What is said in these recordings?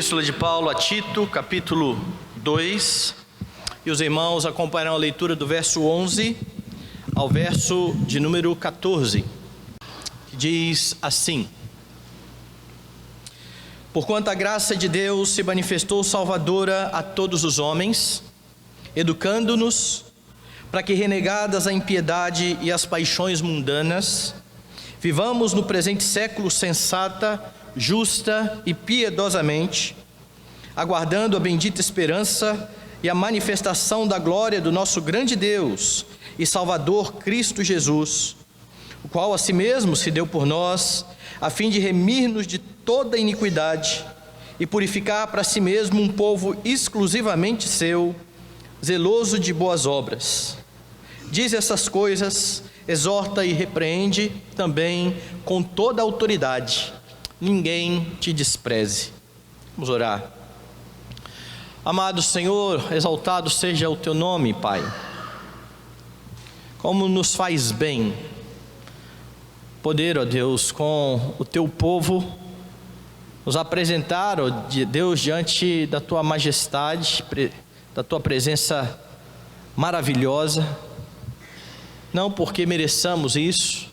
Epístola de Paulo a Tito, capítulo 2, e os irmãos acompanharão a leitura do verso 11 ao verso de número 14, que diz assim: Porquanto a graça de Deus se manifestou salvadora a todos os homens, educando-nos para que, renegadas a impiedade e as paixões mundanas, vivamos no presente século sensata, justa e piedosamente, aguardando a bendita esperança e a manifestação da glória do nosso grande Deus e Salvador Cristo Jesus, o qual a si mesmo se deu por nós, a fim de remir-nos de toda iniquidade e purificar para si mesmo um povo exclusivamente seu, zeloso de boas obras. Diz essas coisas, exorta e repreende também com toda a autoridade. Ninguém te despreze. Vamos orar. Amado Senhor, exaltado seja o teu nome, Pai. Como nos faz bem poder, ó Deus, com o teu povo, nos apresentar, ó Deus, diante da tua majestade, da tua presença maravilhosa, não porque mereçamos isso,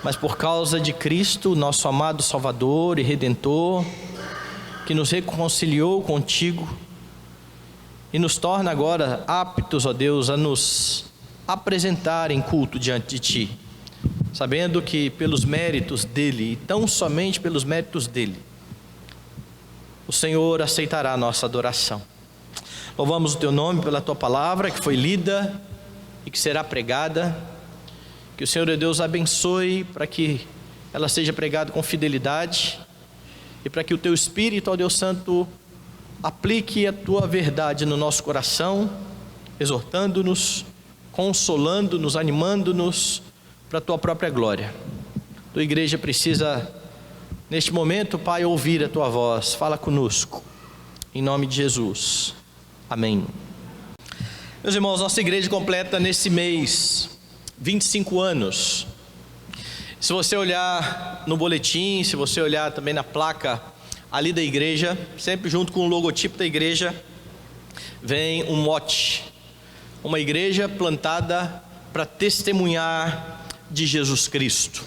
mas por causa de Cristo, nosso amado Salvador e Redentor, que nos reconciliou contigo e nos torna agora aptos, ó Deus, a nos apresentar em culto diante de Ti, sabendo que pelos méritos dEle, e tão somente pelos méritos dEle, o Senhor aceitará a nossa adoração. Louvamos o Teu nome pela Tua palavra que foi lida e que será pregada. Que o Senhor Deus abençoe para que ela seja pregada com fidelidade e para que o Teu Espírito, ó Deus Santo, aplique a Tua verdade no nosso coração, exortando-nos, consolando-nos, animando-nos para a Tua própria glória. Tua igreja precisa, neste momento, Pai, ouvir a Tua voz. Fala conosco, em nome de Jesus. Amém. Meus irmãos, nossa igreja completa nesse mês 25 anos. Se você olhar no boletim, se você olhar também na placa ali da igreja, sempre junto com o logotipo da igreja, vem um mote: uma igreja plantada para testemunhar de Jesus Cristo.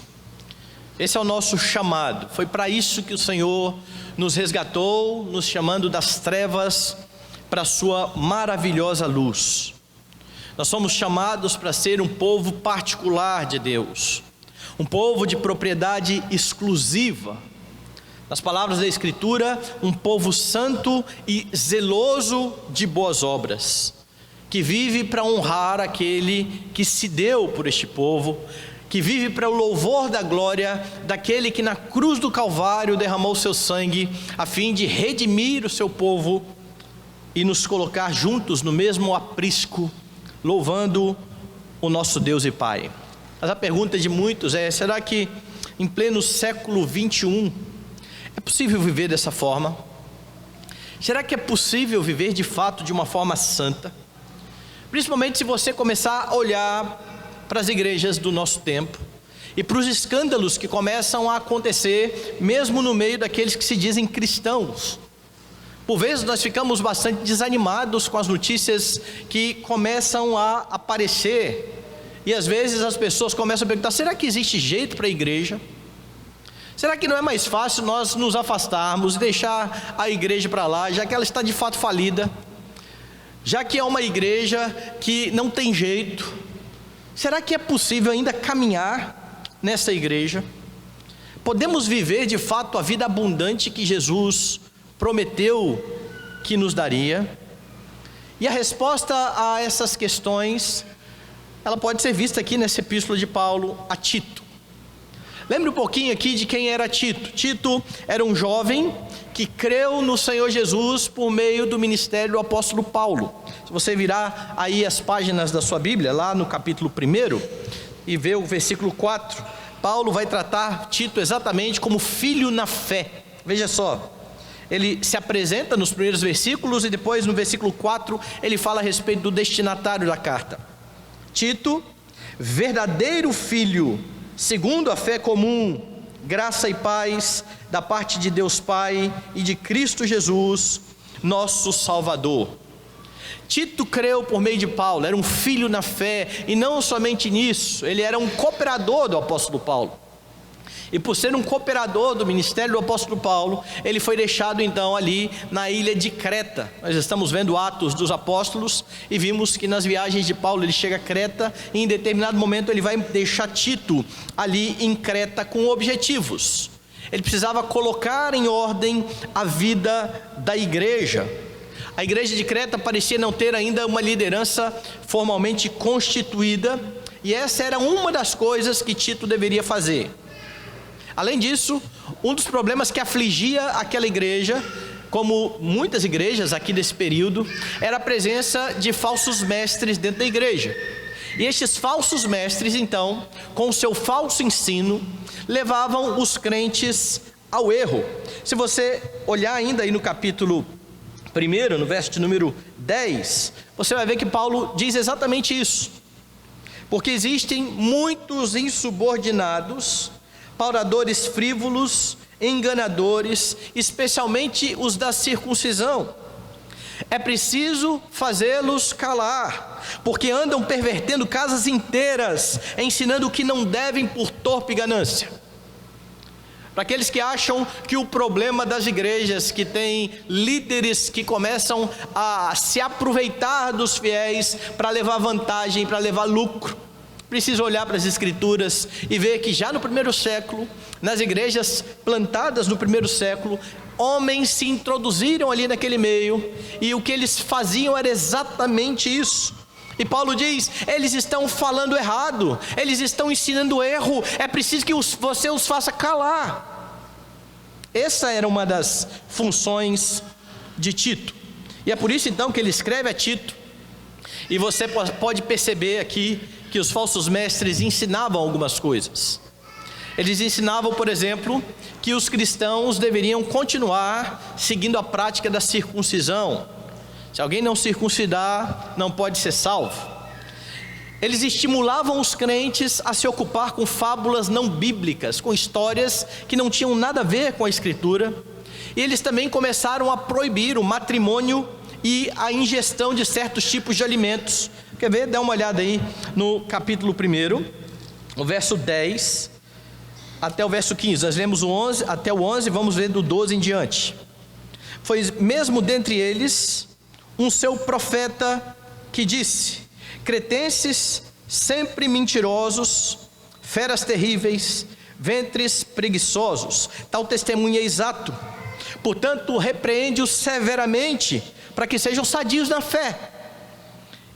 Esse é o nosso chamado. Foi para isso que o Senhor nos resgatou, nos chamando das trevas para a sua maravilhosa luz. Nós somos chamados para ser um povo particular de Deus, um povo de propriedade exclusiva. Nas palavras da Escritura, um povo santo e zeloso de boas obras, que vive para honrar aquele que se deu por este povo, que vive para o louvor da glória daquele que na cruz do Calvário derramou seu sangue, a fim de redimir o seu povo e nos colocar juntos no mesmo aprisco, louvando o nosso Deus e Pai. Mas a pergunta de muitos é: será que em pleno século 21 é possível viver dessa forma? Será que é possível viver de fato de uma forma santa? Principalmente se você começar a olhar para as igrejas do nosso tempo e para os escândalos que começam a acontecer mesmo no meio daqueles que se dizem cristãos. Por vezes nós ficamos bastante desanimados com as notícias que começam a aparecer, e às vezes as pessoas começam a perguntar: será que existe jeito para a igreja? Será que não é mais fácil nós nos afastarmos e deixar a igreja para lá, já que ela está de fato falida, já que é uma igreja que não tem jeito? Será que é possível ainda caminhar nessa igreja? Podemos viver de fato a vida abundante que Jesus prometeu que nos daria? E a resposta a essas questões, ela pode ser vista aqui nessa epístola de Paulo a Tito. Lembre um pouquinho aqui de quem era Tito. Tito era um jovem que creu no Senhor Jesus por meio do ministério do apóstolo Paulo. Se você virar aí as páginas da sua Bíblia, lá no capítulo 1, e ver o versículo 4, Paulo vai tratar Tito exatamente como filho na fé. Veja só, ele se apresenta nos primeiros versículos e depois no versículo 4 ele fala a respeito do destinatário da carta. Tito, verdadeiro filho, segundo a fé comum, graça e paz da parte de Deus Pai e de Cristo Jesus, nosso Salvador. Tito creu por meio de Paulo, era um filho na fé, e não somente nisso, ele era um cooperador do apóstolo Paulo. E por ser um cooperador do ministério do apóstolo Paulo, ele foi deixado então ali na ilha de Creta. Nós estamos vendo Atos dos Apóstolos e vimos que nas viagens de Paulo ele chega a Creta e em determinado momento ele vai deixar Tito ali em Creta com objetivos. Ele precisava colocar em ordem a vida da igreja. A igreja de Creta parecia não ter ainda uma liderança formalmente constituída, e essa era uma das coisas que Tito deveria fazer. Além disso, um dos problemas que afligia aquela igreja, como muitas igrejas aqui desse período, era a presença de falsos mestres dentro da igreja. E estes falsos mestres, então, com o seu falso ensino, levavam os crentes ao erro. Se você olhar ainda aí no capítulo 1, no verso de número 10, você vai ver que Paulo diz exatamente isso. Porque existem muitos insubordinados, pauradores frívolos, enganadores, especialmente os da circuncisão. É preciso fazê-los calar, porque andam pervertendo casas inteiras, ensinando o que não devem por torpe ganância. Para aqueles que acham que o problema das igrejas, que tem líderes que começam a se aproveitar dos fiéis para levar vantagem, para levar lucro, precisa olhar para as escrituras e ver que já no primeiro século, nas igrejas plantadas no primeiro século, homens se introduziram ali naquele meio, e o que eles faziam era exatamente isso. E Paulo diz, eles estão falando errado, eles estão ensinando erro, é preciso que você os faça calar. Essa era uma das funções de Tito, e é por isso então que ele escreve a Tito. E você pode perceber aqui que os falsos mestres ensinavam algumas coisas. Eles ensinavam, por exemplo, que os cristãos deveriam continuar seguindo a prática da circuncisão. Se alguém não circuncidar, não pode ser salvo. Eles estimulavam os crentes a se ocupar com fábulas não bíblicas, com histórias que não tinham nada a ver com a Escritura. E eles também começaram a proibir o matrimônio e a ingestão de certos tipos de alimentos. Quer ver? Dá uma olhada aí no capítulo 1, o verso 10 até o verso 15. Nós lemos o 11 até o 11, vamos ver do 12 em diante. Foi mesmo dentre eles um seu profeta que disse: cretenses sempre mentirosos, feras terríveis, ventres preguiçosos. Tal testemunho é exato. Portanto, repreende-os severamente, para que sejam sadios na fé,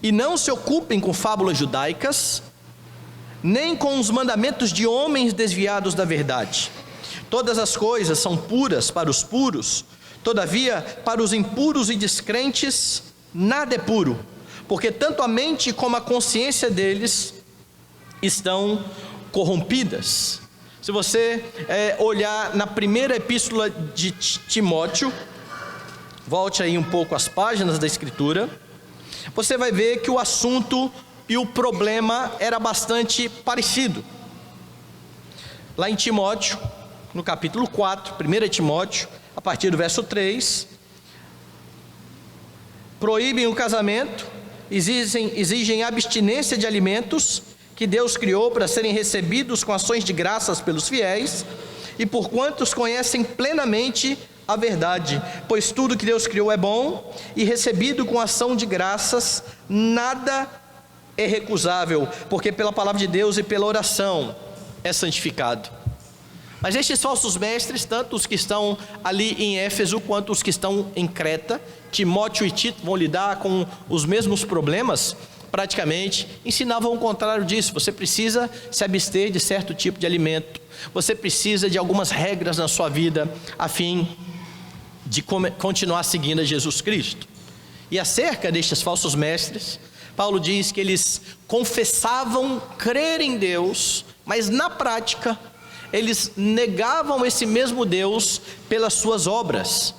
e não se ocupem com fábulas judaicas, nem com os mandamentos de homens desviados da verdade. Todas as coisas são puras para os puros, todavia para os impuros e descrentes nada é puro, porque tanto a mente como a consciência deles estão corrompidas. Se você olhar na primeira epístola de Timóteo, volte aí um pouco as páginas da Escritura, você vai ver que o assunto e o problema era bastante parecido. Lá em Timóteo, no capítulo 4, 1 Timóteo, a partir do verso 3, proíbem o casamento, exigem abstinência de alimentos que Deus criou para serem recebidos com ações de graças pelos fiéis, e por quantos conhecem plenamente a verdade, pois tudo que Deus criou é bom, e recebido com ação de graças, nada é recusável, porque pela palavra de Deus e pela oração é santificado. Mas estes falsos mestres, tanto os que estão ali em Éfeso, quanto os que estão em Creta, Timóteo e Tito vão lidar com os mesmos problemas, praticamente ensinavam o contrário disso. Você precisa se abster de certo tipo de alimento, você precisa de algumas regras na sua vida, a fim de continuar seguindo a Jesus Cristo. E acerca destes falsos mestres, Paulo diz que eles confessavam crer em Deus, mas na prática, eles negavam esse mesmo Deus pelas suas obras.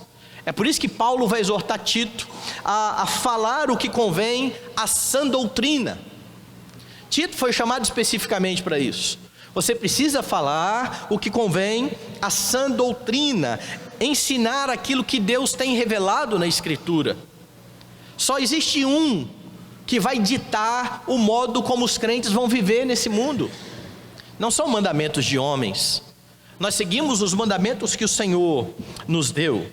É por isso que Paulo vai exortar Tito a falar o que convém à sã doutrina. Tito foi chamado especificamente para isso. Você precisa falar o que convém à sã doutrina, ensinar aquilo que Deus tem revelado na Escritura. Só existe um que vai ditar o modo como os crentes vão viver nesse mundo. Não são mandamentos de homens. Nós seguimos os mandamentos que o Senhor nos deu.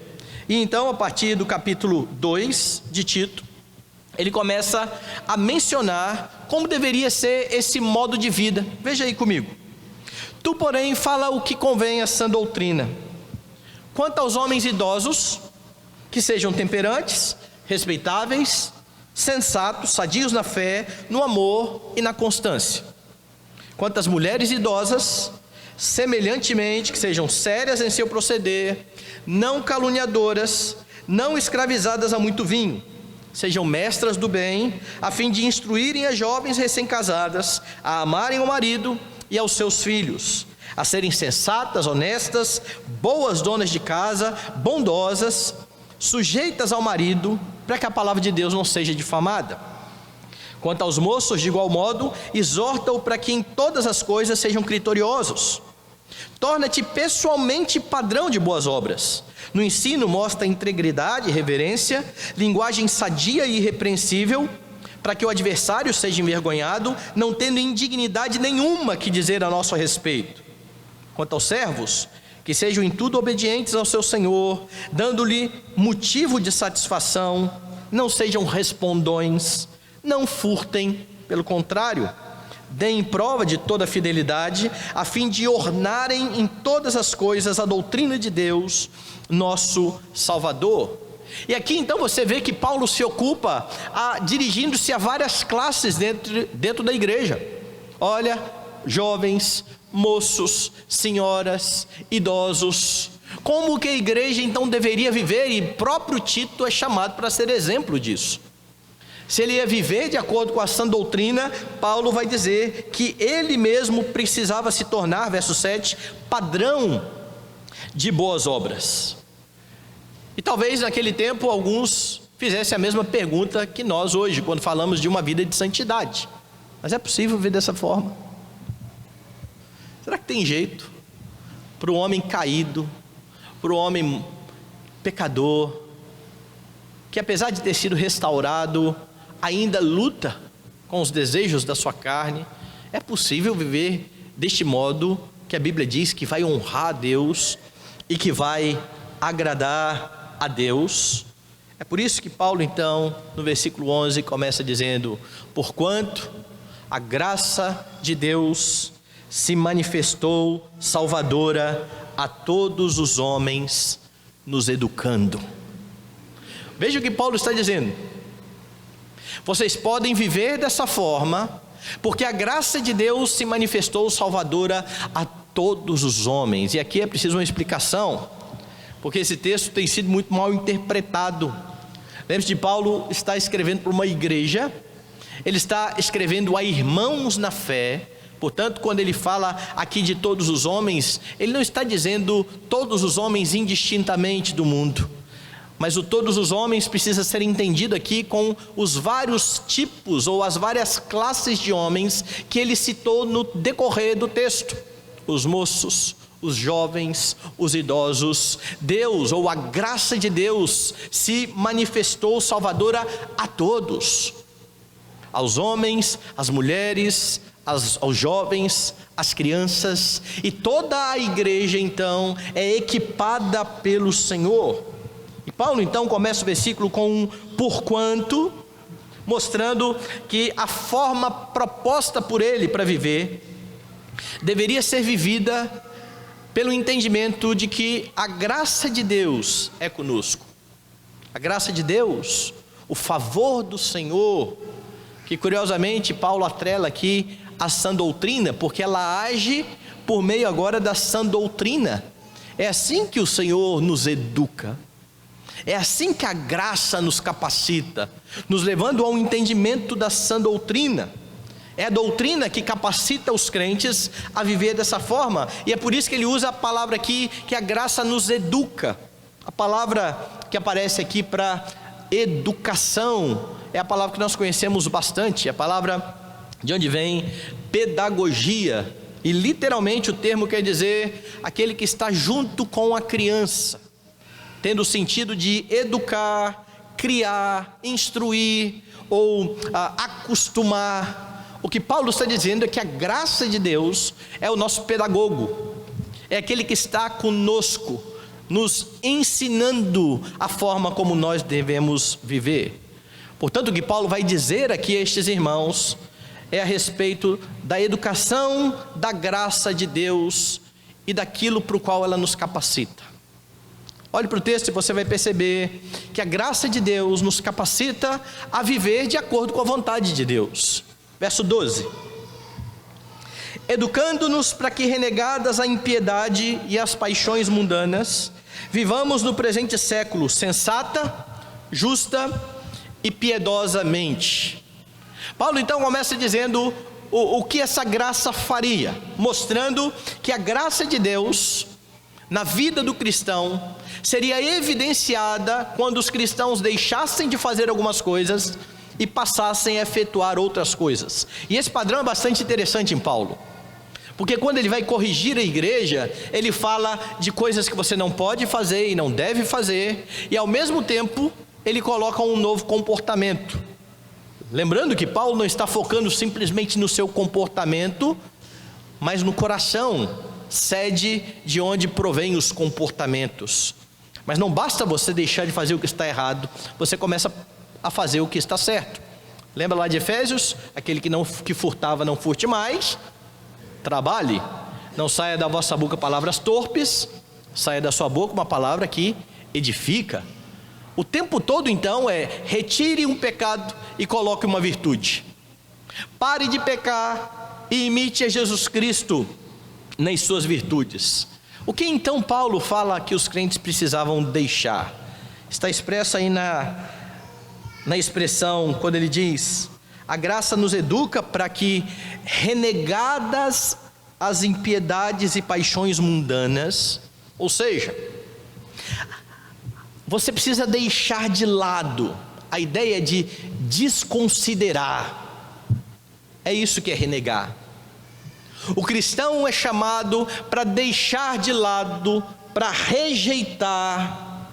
E então, a partir do capítulo 2 de Tito, ele começa a mencionar como deveria ser esse modo de vida. Veja aí comigo. Tu, porém, fala o que convém à sã doutrina. Quanto aos homens idosos, que sejam temperantes, respeitáveis, sensatos, sadios na fé, no amor e na constância. Quanto às mulheres idosas, semelhantemente, que sejam sérias em seu proceder, não caluniadoras, não escravizadas a muito vinho, sejam mestras do bem, a fim de instruírem as jovens recém-casadas a amarem o marido e aos seus filhos, a serem sensatas, honestas, boas donas de casa, bondosas, sujeitas ao marido, para que a palavra de Deus não seja difamada. Quanto aos moços, de igual modo, exorta-o para que em todas as coisas sejam criteriosos. Torna-te pessoalmente padrão de boas obras. No ensino mostra integridade e reverência, linguagem sadia e irrepreensível, para que o adversário seja envergonhado, não tendo indignidade nenhuma que dizer a nosso respeito. Quanto aos servos, que sejam em tudo obedientes ao seu Senhor, dando-lhe motivo de satisfação, não sejam respondões, não furtem, pelo contrário, deem prova de toda fidelidade, a fim de ornarem em todas as coisas a doutrina de Deus, nosso Salvador. E aqui então você vê que Paulo se ocupa dirigindo-se a várias classes dentro da igreja. Olha, jovens, moços, senhoras, idosos. Como que a igreja então deveria viver? E próprio Tito é chamado para ser exemplo disso. Se ele ia viver de acordo com a sã doutrina, Paulo vai dizer que ele mesmo precisava se tornar, verso 7, padrão de boas obras. E talvez naquele tempo alguns fizessem a mesma pergunta que nós hoje, quando falamos de uma vida de santidade. Mas é possível viver dessa forma? Será que tem jeito para o homem caído, para o homem pecador, que apesar de ter sido restaurado, ainda luta com os desejos da sua carne? É possível viver deste modo que a Bíblia diz que vai honrar a Deus e que vai agradar a Deus? É por isso que Paulo então, no versículo 11, começa dizendo: porquanto a graça de Deus se manifestou salvadora a todos os homens, nos educando. Veja o que Paulo está dizendo. Vocês podem viver dessa forma, porque a graça de Deus se manifestou salvadora a todos os homens. E aqui é preciso uma explicação, porque esse texto tem sido muito mal interpretado. Lembre-se de Paulo está escrevendo para uma igreja, ele está escrevendo a irmãos na fé. Portanto, quando ele fala aqui de todos os homens, ele não está dizendo todos os homens indistintamente do mundo, mas o todos os homens precisa ser entendido aqui com os vários tipos ou as várias classes de homens que ele citou no decorrer do texto. Os moços, os jovens, os idosos. Deus, ou a graça de Deus, se manifestou salvadora a todos, aos homens, às mulheres, aos jovens, às crianças. E toda a igreja então é equipada pelo Senhor. E Paulo então começa o versículo com um porquanto, mostrando que a forma proposta por ele para viver deveria ser vivida pelo entendimento de que a graça de Deus é conosco. A graça de Deus, o favor do Senhor, que curiosamente Paulo atrela aqui a sã doutrina, porque ela age por meio agora da sã doutrina. É assim que o Senhor nos educa, é assim que a graça nos capacita, nos levando ao entendimento da sã doutrina. É a doutrina que capacita os crentes a viver dessa forma, e é por isso que ele usa a palavra aqui, que a graça nos educa. A palavra que aparece aqui para educação é a palavra que nós conhecemos bastante, a palavra de onde vem pedagogia. E literalmente o termo quer dizer aquele que está junto com a criança, tendo o sentido de educar, criar, instruir ou acostumar. O que Paulo está dizendo é que a graça de Deus é o nosso pedagogo, é aquele que está conosco, nos ensinando a forma como nós devemos viver. Portanto, o que Paulo vai dizer aqui a estes irmãos é a respeito da educação, da graça de Deus e daquilo para o qual ela nos capacita. Olhe para o texto e você vai perceber que a graça de Deus nos capacita a viver de acordo com a vontade de Deus. Verso 12: educando-nos para que, renegadas a impiedade e as paixões mundanas, vivamos no presente século sensata, justa e piedosamente. Paulo então começa dizendo o que essa graça faria, mostrando que a graça de Deus na vida do cristão seria evidenciada quando os cristãos deixassem de fazer algumas coisas e passassem a efetuar outras coisas. E esse padrão é bastante interessante em Paulo, porque quando ele vai corrigir a igreja, ele fala de coisas que você não pode fazer e não deve fazer, e ao mesmo tempo ele coloca um novo comportamento. Lembrando que Paulo não está focando simplesmente no seu comportamento, mas no coração, sede de onde provém os comportamentos. Mas não basta você deixar de fazer o que está errado, você começa a fazer o que está certo. Lembra lá de Efésios? Aquele que furtava não furte mais, trabalhe, não saia da vossa boca palavras torpes, saia da sua boca uma palavra que edifica. O tempo todo então é: retire um pecado e coloque uma virtude. Pare de pecar e imite a Jesus Cristo nas suas virtudes. O que então Paulo fala que os crentes precisavam deixar? Está expresso aí na expressão, quando ele diz: a graça nos educa para que, renegadas as impiedades e paixões mundanas, ou seja, você precisa deixar de lado a ideia de desconsiderar. É isso que é renegar. O cristão é chamado para deixar de lado, para rejeitar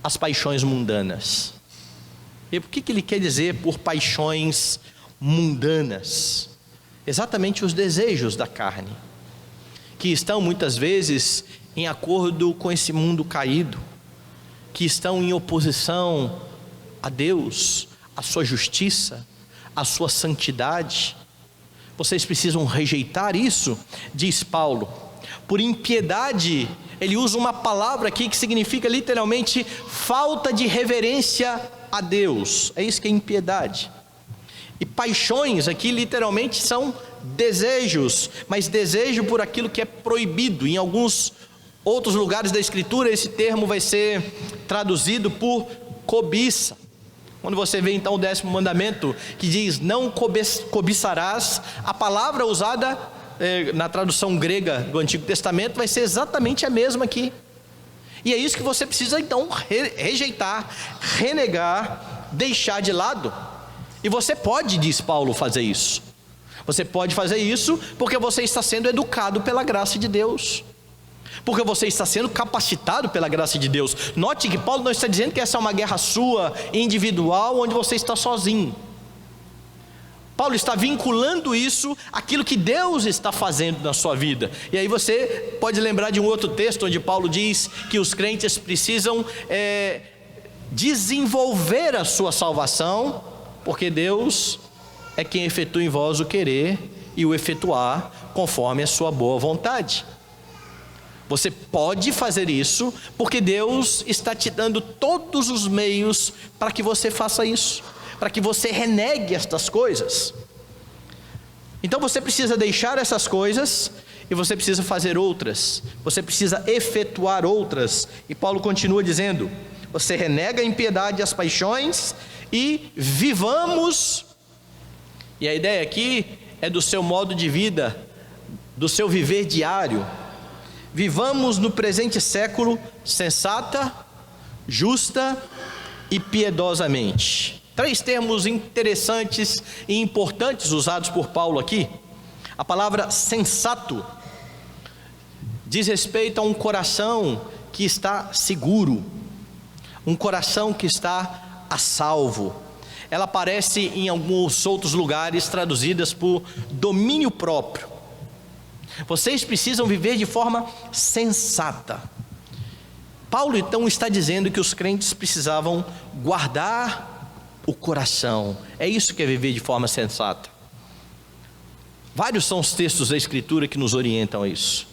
as paixões mundanas. E o que ele quer dizer por paixões mundanas? Exatamente os desejos da carne, que estão muitas vezes em acordo com esse mundo caído, que estão em oposição a Deus, a sua justiça, a sua santidade. Vocês precisam rejeitar isso, diz Paulo. Por impiedade, ele usa uma palavra aqui que significa literalmente falta de reverência a Deus. É isso que é impiedade. E paixões aqui literalmente são desejos, mas desejo por aquilo que é proibido. Em alguns outros lugares da Escritura, esse termo vai ser traduzido por cobiça. Quando você vê então o 10º mandamento, que diz: não cobiçarás, a palavra usada na tradução grega do Antigo Testamento vai ser exatamente a mesma aqui. E é isso que você precisa então rejeitar, renegar, deixar de lado. E você pode, diz Paulo, fazer isso. Você pode fazer isso porque você está sendo educado pela graça de Deus, porque você está sendo capacitado pela graça de Deus. Note que Paulo não está dizendo que essa é uma guerra sua, individual, onde você está sozinho. Paulo está vinculando isso àquilo que Deus está fazendo na sua vida. E aí você pode lembrar de um outro texto onde Paulo diz que os crentes precisam desenvolver a sua salvação, porque Deus é quem efetua em vós o querer e o efetuar conforme a sua boa vontade. Você pode fazer isso porque Deus está te dando todos os meios para que você faça isso, para que você renegue estas coisas. Então você precisa deixar essas coisas e você precisa fazer outras, você precisa efetuar outras. E Paulo continua dizendo: você renega a impiedade e as paixões e vivamos. E a ideia aqui é do seu modo de vida, do seu viver diário. Vivamos no presente século sensata, justa e piedosamente. 3 termos interessantes e importantes usados por Paulo aqui. A palavra sensato diz respeito a um coração que está seguro, um coração que está a salvo. Ela aparece em alguns outros lugares traduzidas por domínio próprio. Vocês precisam viver de forma sensata. Paulo então está dizendo que os crentes precisavam guardar o coração. É isso que é viver de forma sensata. Vários são os textos da Escritura que nos orientam a isso.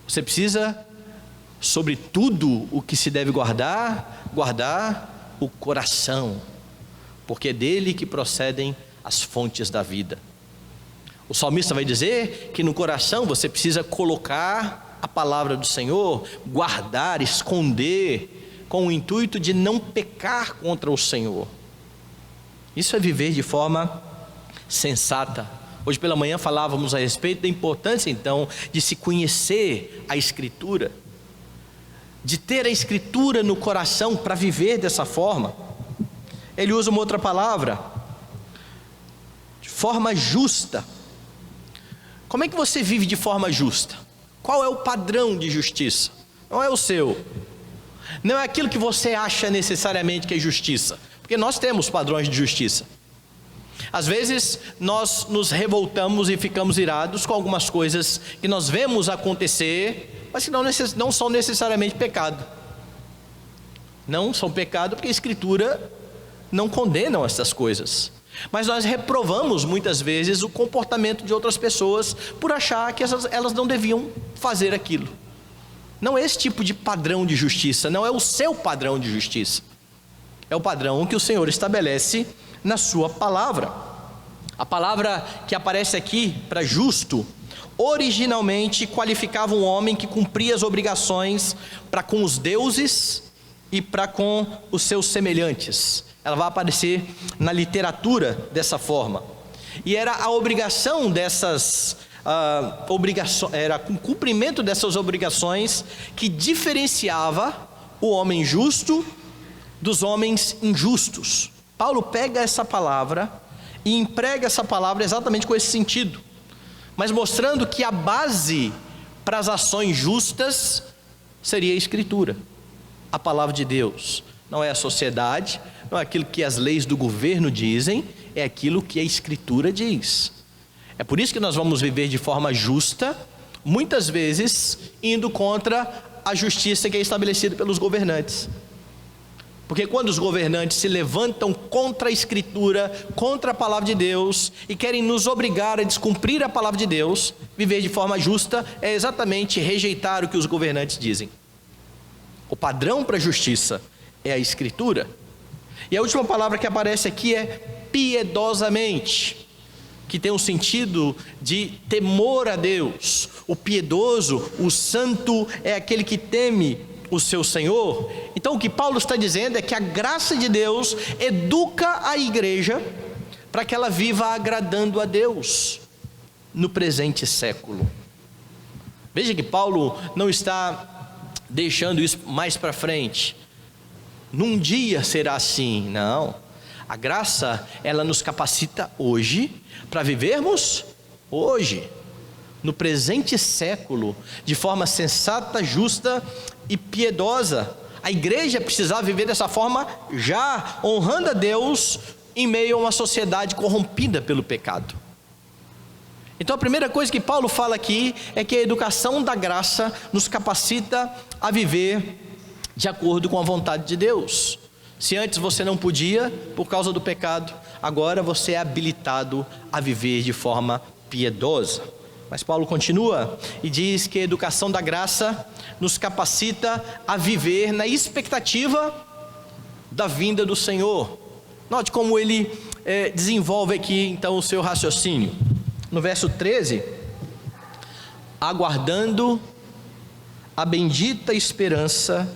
Você precisa, sobre tudo o que se deve guardar o coração, porque é dele que procedem as fontes da vida. O salmista vai dizer que no coração você precisa colocar a palavra do Senhor, guardar, esconder, com o intuito de não pecar contra o Senhor. Isso é viver de forma sensata. Hoje pela manhã falávamos a respeito da importância então de se conhecer a Escritura, de ter a Escritura no coração para viver dessa forma. Ele usa uma outra palavra, de forma justa. Como é que você vive de forma justa? Qual é o padrão de justiça? Não é o seu, não é aquilo que você acha necessariamente que é justiça, porque nós temos padrões de justiça. Às vezes nós nos revoltamos e ficamos irados com algumas coisas que nós vemos acontecer, mas que não são necessariamente pecado. Não são pecado porque a Escritura não condena essas coisas. Mas nós reprovamos muitas vezes o comportamento de outras pessoas por achar que elas não deviam fazer aquilo. Não é esse tipo de padrão de justiça, não é o seu padrão de justiça. É o padrão que o Senhor estabelece na sua palavra. A palavra que aparece aqui para justo, originalmente qualificava um homem que cumpria as obrigações para com os deuses e para com os seus semelhantes. Ela vai aparecer na literatura dessa forma. E era a obrigação dessas era o cumprimento dessas obrigações que diferenciava o homem justo dos homens injustos. Paulo pega essa palavra e emprega essa palavra exatamente com esse sentido, mas mostrando que a base para as ações justas seria a Escritura, a palavra de Deus. Não é a sociedade, não é aquilo que as leis do governo dizem, é aquilo que a Escritura diz. É por isso que nós vamos viver de forma justa, muitas vezes indo contra a justiça que é estabelecida pelos governantes. Porque quando os governantes se levantam contra a Escritura, contra a palavra de Deus, e querem nos obrigar a descumprir a palavra de Deus, viver de forma justa é exatamente rejeitar o que os governantes dizem. O padrão para a justiça é a Escritura. E a última palavra que aparece aqui é piedosamente, que tem um sentido de temor a Deus. O piedoso, o santo é aquele que teme o seu Senhor. Então o que Paulo está dizendo é que a graça de Deus educa a igreja para que ela viva agradando a Deus no presente século. Veja que Paulo não está deixando isso mais para frente. Num dia será assim, não. A graça, ela nos capacita hoje para vivermos hoje, no presente século, de forma sensata, justa e piedosa. A igreja precisava viver dessa forma já, honrando a Deus em meio a uma sociedade corrompida pelo pecado. Então a primeira coisa que Paulo fala aqui é que a educação da graça nos capacita a viver de acordo com a vontade de Deus. Se antes você não podia por causa do pecado, agora você é habilitado a viver de forma piedosa. Mas Paulo continua e diz que a educação da graça nos capacita a viver na expectativa da vinda do Senhor. Note como ele desenvolve aqui então o seu raciocínio. No verso 13, aguardando a bendita esperança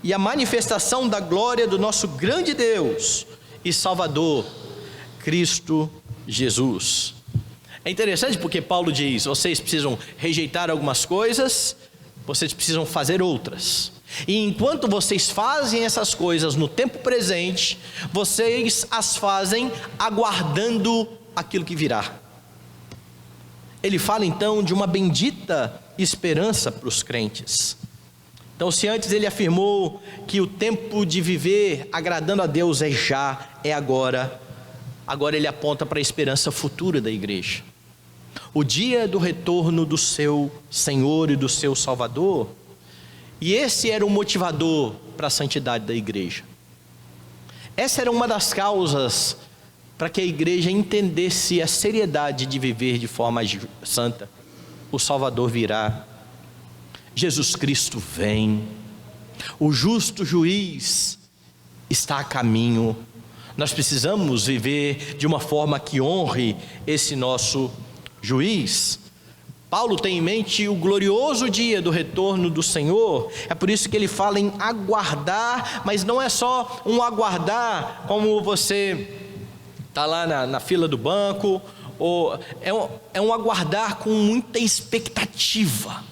e a manifestação da glória do nosso grande Deus e Salvador, Cristo Jesus. É interessante porque Paulo diz, vocês precisam rejeitar algumas coisas, vocês precisam fazer outras. E enquanto vocês fazem essas coisas no tempo presente, vocês as fazem aguardando aquilo que virá. ele fala então de uma bendita esperança para os crentes. Então, se antes ele afirmou que o tempo de viver agradando a Deus é já, é agora, agora ele aponta para a esperança futura da igreja. O dia do retorno do seu Senhor e do seu Salvador, e esse era o motivador para a santidade da igreja. Essa era uma das causas para que a igreja entendesse a seriedade de viver de forma santa. O Salvador virá, Jesus Cristo vem, o justo juiz está a caminho. Nós precisamos viver de uma forma que honre esse nosso juiz. Paulo tem em mente o glorioso dia do retorno do Senhor. É por isso que ele fala em aguardar, mas não é só um aguardar como você está lá na fila do banco, ou é um aguardar com muita expectativa,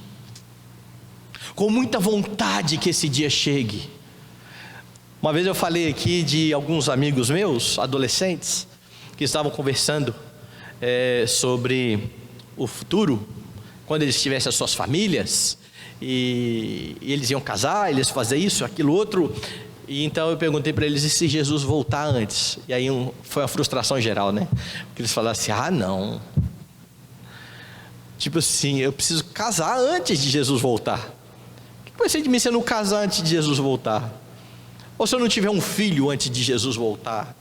com muita vontade que esse dia chegue. Uma vez eu falei aqui de alguns amigos meus, adolescentes, que estavam conversando sobre o futuro, quando eles tivessem as suas famílias, e eles iam casar, eles fazer isso, aquilo, outro. E então eu perguntei para eles, e se Jesus voltar antes? E aí foi uma frustração geral, né? Porque eles falaram assim, não, tipo assim, eu preciso casar antes de Jesus voltar. O que vai ser de mim se eu não casar antes de Jesus voltar? Ou se eu não tiver um filho antes de Jesus voltar?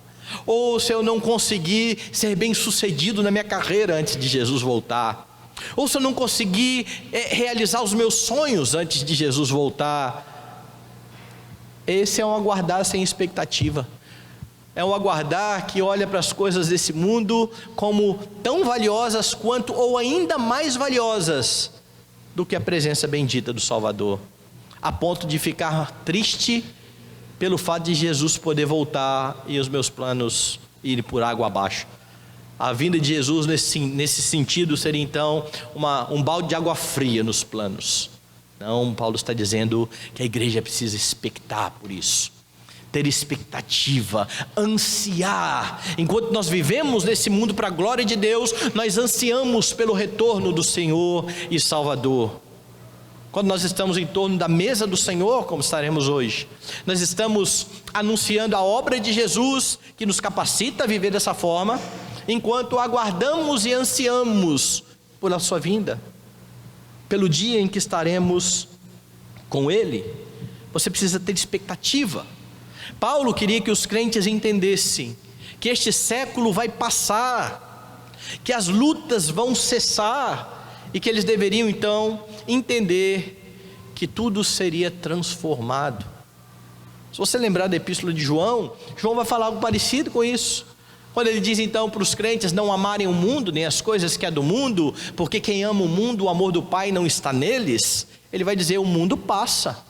Ou se eu não conseguir ser bem sucedido na minha carreira antes de Jesus voltar? Ou se eu não conseguir realizar os meus sonhos antes de Jesus voltar? Esse é um aguardar sem expectativa. É um aguardar que olha para as coisas desse mundo como tão valiosas quanto, ou ainda mais valiosas do que a presença bendita do Salvador, a ponto de ficar triste pelo fato de Jesus poder voltar e os meus planos irem por água abaixo. A vinda de Jesus nesse sentido seria então um balde de água fria nos planos. Não, Paulo está dizendo que a igreja precisa expectar por isso, ter expectativa, ansiar. Enquanto nós vivemos nesse mundo para a glória de Deus, nós ansiamos pelo retorno do Senhor e Salvador. Quando nós estamos em torno da mesa do Senhor, como estaremos hoje, nós estamos anunciando a obra de Jesus, que nos capacita a viver dessa forma, enquanto aguardamos e ansiamos por a sua vinda, pelo dia em que estaremos com Ele. Você precisa ter expectativa. Paulo queria que os crentes entendessem que este século vai passar, que as lutas vão cessar, e que eles deveriam então entender que tudo seria transformado. Se você lembrar da epístola de João, João vai falar algo parecido com isso. Quando ele diz então para os crentes não amarem o mundo, nem as coisas que é do mundo, porque quem ama o mundo, o amor do Pai não está neles, ele vai dizer: o mundo passa,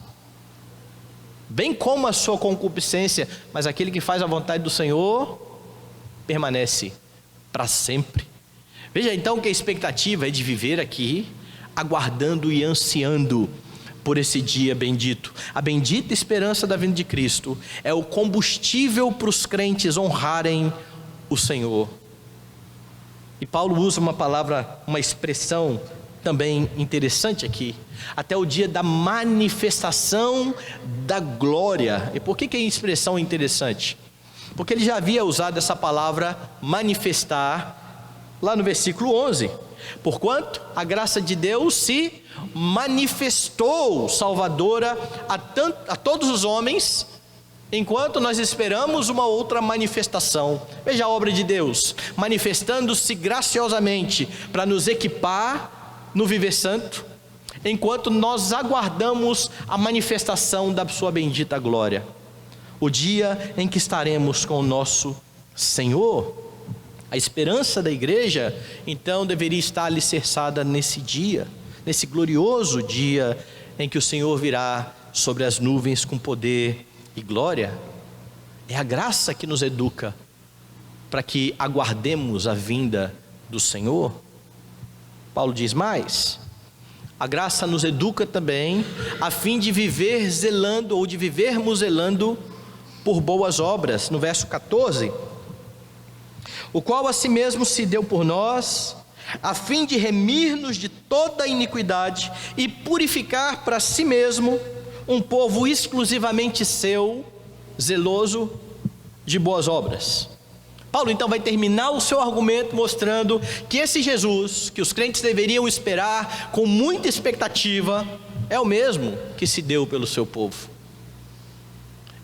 bem como a sua concupiscência, mas aquele que faz a vontade do Senhor permanece para sempre. Veja então que a expectativa é de viver aqui, aguardando e ansiando por esse dia bendito. A bendita esperança da vinda de Cristo é o combustível para os crentes honrarem o Senhor. E Paulo usa uma palavra, uma expressão também interessante aqui, até o dia da manifestação da glória. E por que a expressão é interessante? Porque ele já havia usado essa palavra manifestar lá no versículo 11. Porquanto a graça de Deus se manifestou salvadora a todos os homens, enquanto nós esperamos uma outra manifestação. Veja a obra de Deus manifestando-se graciosamente para nos equipar no viver santo, enquanto nós aguardamos a manifestação da sua bendita glória, o dia em que estaremos com o nosso Senhor. A esperança da igreja então deveria estar alicerçada nesse dia, nesse glorioso dia em que o Senhor virá sobre as nuvens com poder e glória. É a graça que nos educa para que aguardemos a vinda do Senhor. Paulo diz mais: a graça nos educa também a fim de viver zelando, ou de vivermos zelando por boas obras. No verso 14: o qual a si mesmo se deu por nós, a fim de remir-nos de toda a iniquidade e purificar para si mesmo um povo exclusivamente seu, zeloso de boas obras. Paulo então vai terminar o seu argumento mostrando que esse Jesus, que os crentes deveriam esperar com muita expectativa, é o mesmo que se deu pelo seu povo.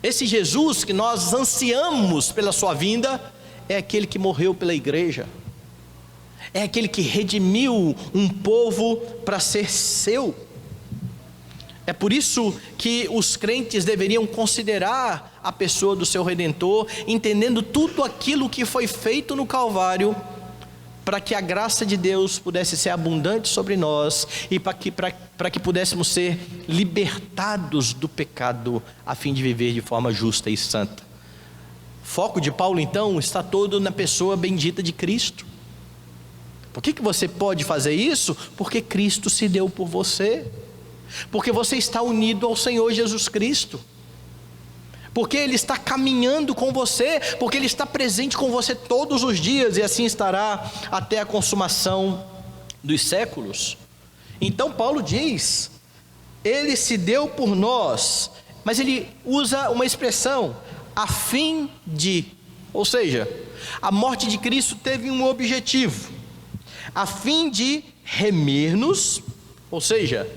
Esse Jesus que nós ansiamos pela sua vinda, é aquele que morreu pela igreja, é aquele que redimiu um povo para ser seu. É por isso que os crentes deveriam considerar a pessoa do seu Redentor, entendendo tudo aquilo que foi feito no Calvário, para que a graça de Deus pudesse ser abundante sobre nós e para que pudéssemos ser libertados do pecado, a fim de viver de forma justa e santa. O foco de Paulo então está todo na pessoa bendita de Cristo. Por que você pode fazer isso? Porque Cristo se deu por você, porque você está unido ao Senhor Jesus Cristo, porque Ele está caminhando com você, porque Ele está presente com você todos os dias, e assim estará até a consumação dos séculos. Então Paulo diz, Ele se deu por nós, mas ele usa uma expressão, a fim de, ou seja, a morte de Cristo teve um objetivo, a fim de remir-nos, ou seja,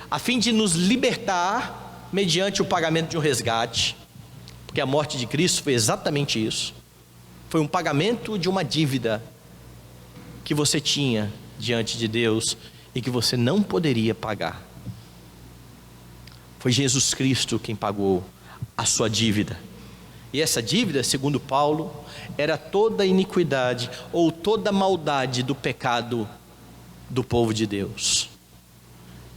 a fim de nos libertar mediante o pagamento de um resgate, porque a morte de Cristo foi exatamente isso, foi um pagamento de uma dívida que você tinha diante de Deus e que você não poderia pagar. Foi Jesus Cristo quem pagou a sua dívida, e essa dívida, segundo Paulo, era toda a iniquidade ou toda a maldade do pecado do povo de Deus.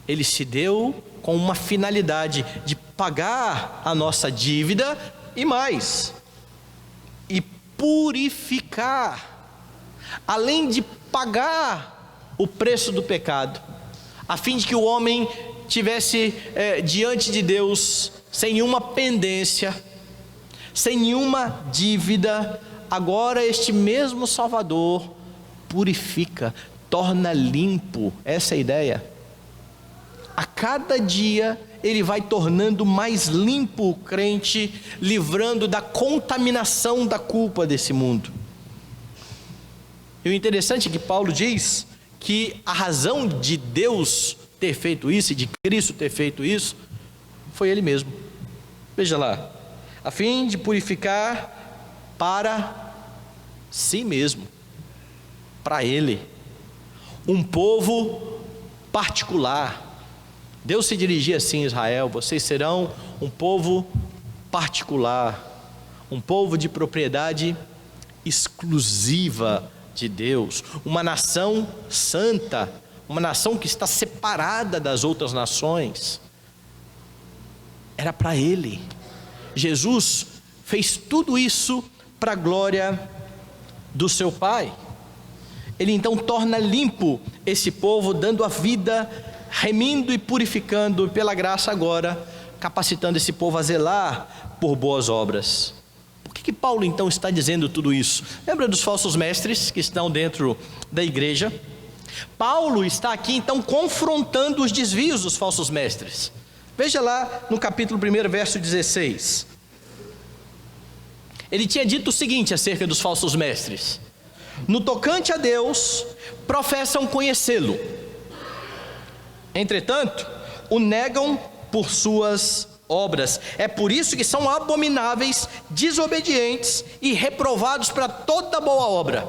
Ele se deu com uma finalidade de pagar a nossa dívida e mais, e purificar, além de pagar o preço do pecado, a fim de que o homem tivesse diante de Deus sem nenhuma pendência, sem nenhuma dívida. Agora este mesmo Salvador purifica, torna limpo. Essa é a ideia. A cada dia Ele vai tornando mais limpo o crente, livrando da contaminação da culpa desse mundo. E o interessante é que Paulo diz que a razão de Deus ter feito isso, e de Cristo ter feito isso, foi Ele mesmo. Veja lá, a fim de purificar para si mesmo, para Ele, um povo particular. Deus se dirigia assim a Israel: vocês serão um povo particular, um povo de propriedade exclusiva de Deus, uma nação santa, uma nação que está separada das outras nações. Era para Ele. Jesus fez tudo isso para a glória do seu Pai. Ele então torna limpo esse povo, dando a vida, remindo e purificando, pela graça agora, capacitando esse povo a zelar por boas obras. Por que Paulo então está dizendo tudo isso? Lembra dos falsos mestres que estão dentro da igreja? Paulo está aqui então confrontando os desvios dos falsos mestres. Veja lá no capítulo 1, verso 16. Ele tinha dito o seguinte acerca dos falsos mestres: no tocante a Deus, professam conhecê-lo, entretanto, o negam por suas obras. É por isso que são abomináveis, desobedientes e reprovados para toda boa obra.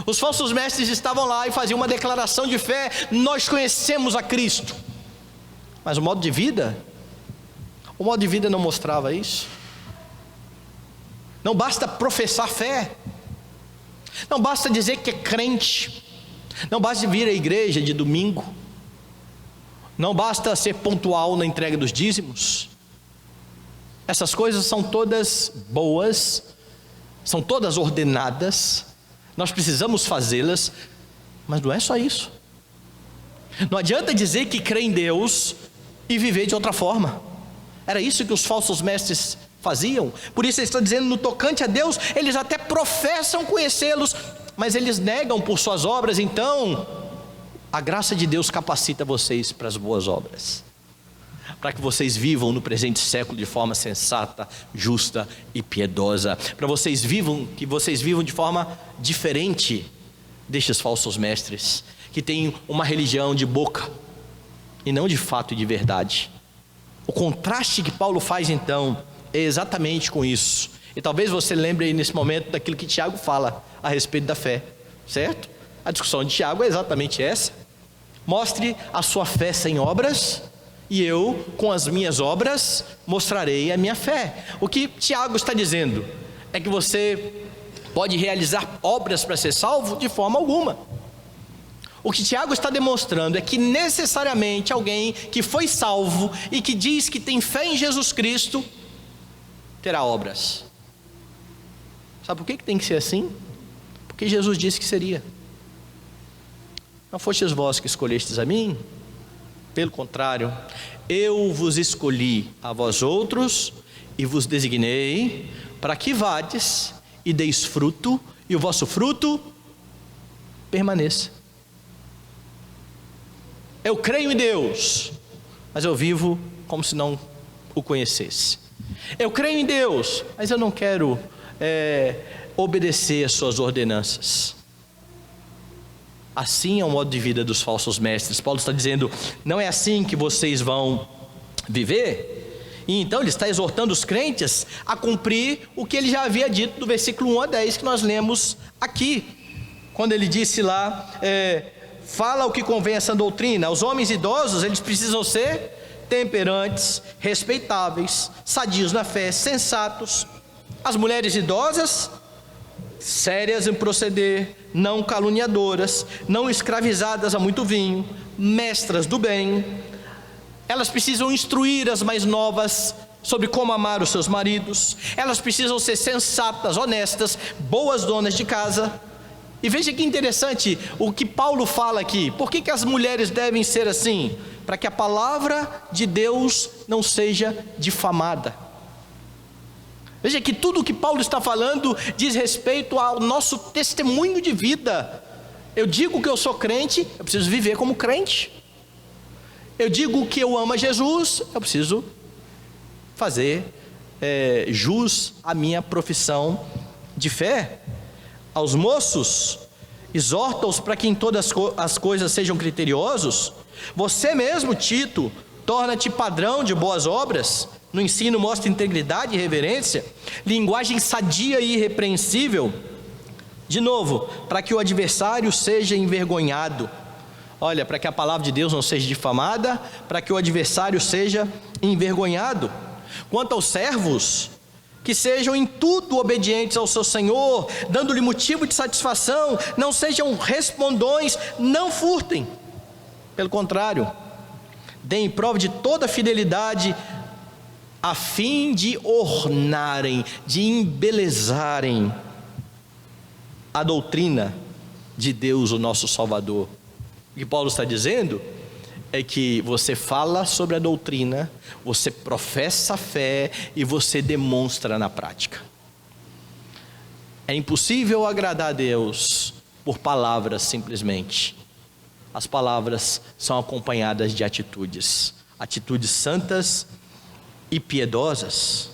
Os falsos mestres estavam lá e faziam uma declaração de fé: nós conhecemos a Cristo. Mas o modo de vida não mostrava isso. Não basta professar fé, não basta dizer que é crente, não basta vir à igreja de domingo, não basta ser pontual na entrega dos dízimos. Essas coisas são todas boas, são todas ordenadas, nós precisamos fazê-las, mas não é só isso. Não adianta dizer que crê em Deus e viver de outra forma. Era isso que os falsos mestres faziam. Por isso ele está dizendo, no tocante a Deus, eles até professam conhecê-los, mas eles negam por suas obras. Então, a graça de Deus capacita vocês para as boas obras, para que vocês vivam no presente século de forma sensata, justa e piedosa, para que vocês vivam de forma diferente destes falsos mestres, que têm uma religião de boca e não de fato e de verdade. O contraste que Paulo faz então é exatamente com isso. E talvez você lembre aí nesse momento daquilo que Tiago fala a respeito da fé, certo? A discussão de Tiago é exatamente essa: mostre a sua fé sem obras, e eu com as minhas obras mostrarei a minha fé. O que Tiago está dizendo é que você pode realizar obras para ser salvo de forma alguma. O que Tiago está demonstrando é que necessariamente alguém que foi salvo e que diz que tem fé em Jesus Cristo terá obras. Sabe por que tem que ser assim? Porque Jesus disse que seria. Não fostes vós que escolhestes a mim? Pelo contrário, eu vos escolhi a vós outros e vos designei para que vades e deis fruto, e o vosso fruto permaneça. Eu creio em Deus, mas eu vivo como se não o conhecesse. Eu creio em Deus, mas eu não quero obedecer às suas ordenanças. Assim é o modo de vida dos falsos mestres. Paulo está dizendo, não é assim que vocês vão viver. E então ele está exortando os crentes a cumprir o que ele já havia dito do versículo 1 a 10 que nós lemos aqui, quando ele disse lá, fala o que convém a essa doutrina. Os homens idosos, eles precisam ser temperantes, respeitáveis, sadios na fé, sensatos. As mulheres idosas, sérias em proceder, não caluniadoras, não escravizadas a muito vinho, mestras do bem. Elas precisam instruir as mais novas sobre como amar os seus maridos. Elas precisam ser sensatas, honestas, boas donas de casa. E veja que interessante o que Paulo fala aqui. Por que as mulheres devem ser assim? Para que a palavra de Deus não seja difamada. Veja que tudo o que Paulo está falando diz respeito ao nosso testemunho de vida. Eu digo que eu sou crente, eu preciso viver como crente. Eu digo que eu amo a Jesus, eu preciso fazer jus à minha profissão de fé. Aos moços, exorta-os para que em todas as coisas sejam criteriosos. Você mesmo, Tito, torna-te padrão de boas obras. No ensino mostra integridade e reverência, linguagem sadia e irrepreensível. De novo, para que o adversário seja envergonhado. Olha, para que a palavra de Deus não seja difamada, para que o adversário seja envergonhado. Quanto aos servos, que sejam em tudo obedientes ao seu Senhor, dando-lhe motivo de satisfação, não sejam respondões, não furtem. Pelo contrário, deem prova de toda fidelidade, a fim de ornarem, de embelezarem a doutrina de Deus, o nosso Salvador. O que Paulo está dizendo é que você fala sobre a doutrina, você professa a fé e você demonstra na prática. É impossível agradar a Deus por palavras simplesmente. As palavras são acompanhadas de atitudes santas e piedosas.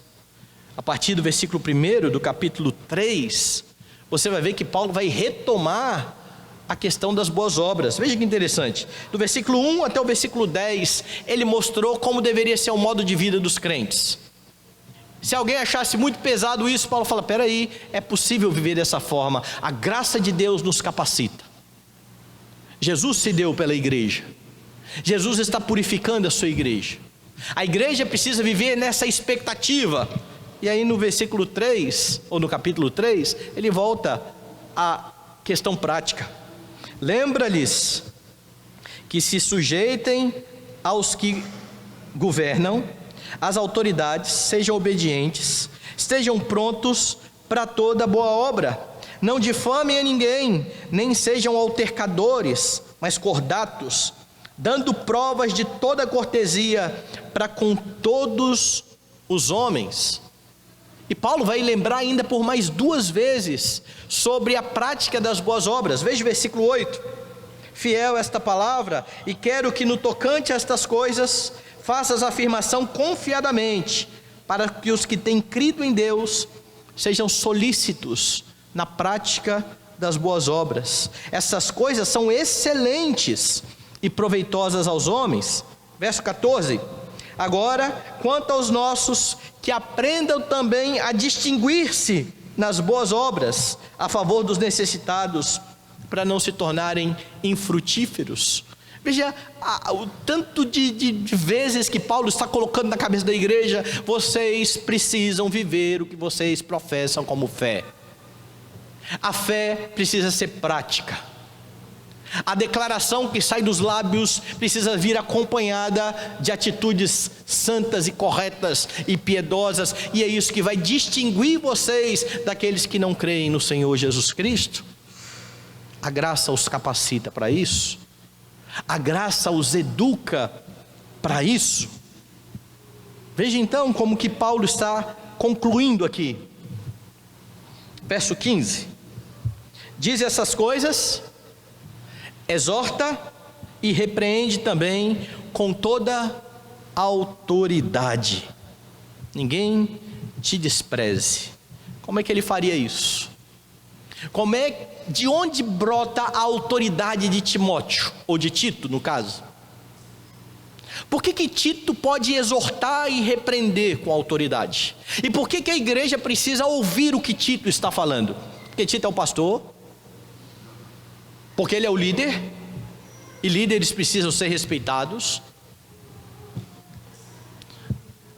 A partir do versículo 1 do capítulo 3, você vai ver que Paulo vai retomar a questão das boas obras. Veja que interessante, do versículo 1 até o versículo 10, ele mostrou como deveria ser o modo de vida dos crentes. Se alguém achasse muito pesado isso, Paulo fala, peraí, é possível viver dessa forma, a graça de Deus nos capacita. Jesus se deu pela igreja, Jesus está purificando a sua igreja, a igreja precisa viver nessa expectativa. E aí no versículo 3, ou no capítulo 3, ele volta à questão prática. Lembra-lhes que se sujeitem aos que governam, às autoridades, sejam obedientes, estejam prontos para toda boa obra, não difamem a ninguém, nem sejam altercadores, mas cordatos, dando provas de toda cortesia para com todos os homens. E Paulo vai lembrar ainda por mais 2 vezes sobre a prática das boas obras. Veja o versículo 8: fiel esta palavra, e quero que no tocante a estas coisas faças afirmação confiadamente, para que os que têm crido em Deus sejam solícitos na prática das boas obras. Essas coisas são excelentes e proveitosas aos homens. Verso 14: agora, quanto aos nossos, que aprendam também a distinguir-se nas boas obras, a favor dos necessitados, para não se tornarem infrutíferos. Veja o tanto de vezes que Paulo está colocando na cabeça da igreja: vocês precisam viver o que vocês professam como fé. A fé precisa ser prática. A declaração que sai dos lábios precisa vir acompanhada de atitudes santas e corretas e piedosas, e é isso que vai distinguir vocês daqueles que não creem no Senhor Jesus Cristo. A graça os capacita para isso, a graça os educa para isso. Veja então como que Paulo está concluindo aqui. Verso 15: diz essas coisas, exorta e repreende também com toda autoridade. Ninguém te despreze. Como é que ele faria isso? De onde brota a autoridade de Timóteo, ou de Tito no caso? Por que Tito pode exortar e repreender com autoridade? E por que a igreja precisa ouvir o que Tito está falando? Porque Tito é o pastor, porque ele é o líder, e líderes precisam ser respeitados.